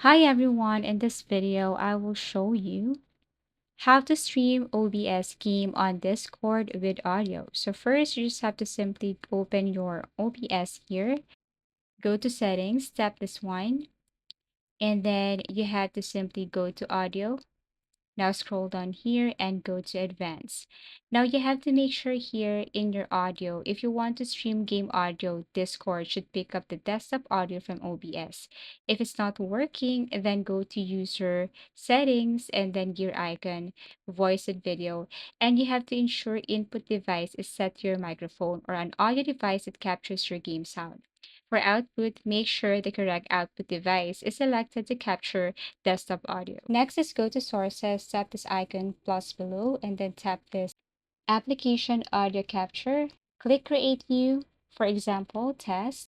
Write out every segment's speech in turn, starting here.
Hi everyone, in this video I will show you how to stream OBS game on Discord with audio. So first you just have to simply open your OBS here, go to settings, tap this one, and then you have to simply go to audio. Now scroll down here and go to advanced. Now you have to make sure here in your audio, if you want to stream game audio, Discord should pick up the desktop audio from OBS. If it's not working, then go to user settings and then gear icon, voice and video. And you have to ensure input device is set to your microphone or an audio device that captures your game sound. For output, make sure the correct output device is selected to capture desktop audio. Next is go to sources, tap this icon plus below, and then tap this application audio capture. Click create new, for example, test.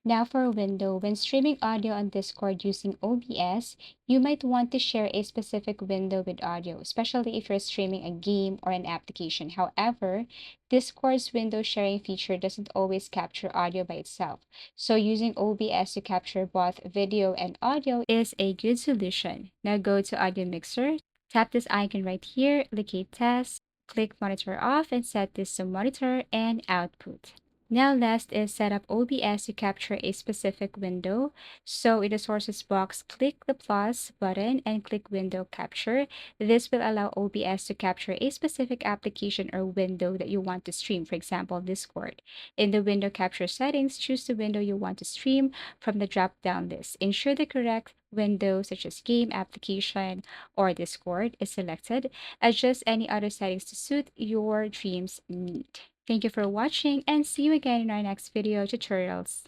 Now for a window, when streaming audio on Discord using OBS, you might want to share a specific window with audio, especially if you're streaming a game or an application. However, Discord's window sharing feature doesn't always capture audio by itself. So using OBS to capture both video and audio is a good solution. Now go to Audio Mixer, tap this icon right here, locate test, click monitor off and set this to monitor and output. Now last is set up OBS to capture a specific window. So in the sources box, click the plus button and click window capture. This will allow OBS to capture a specific application or window that you want to stream, for example, Discord. In the window capture settings, choose the window you want to stream from the drop-down list. Ensure the correct window such as game, application, or Discord is selected. Adjust any other settings to suit your dream's need. Thank you for watching and see you again in our next video tutorials.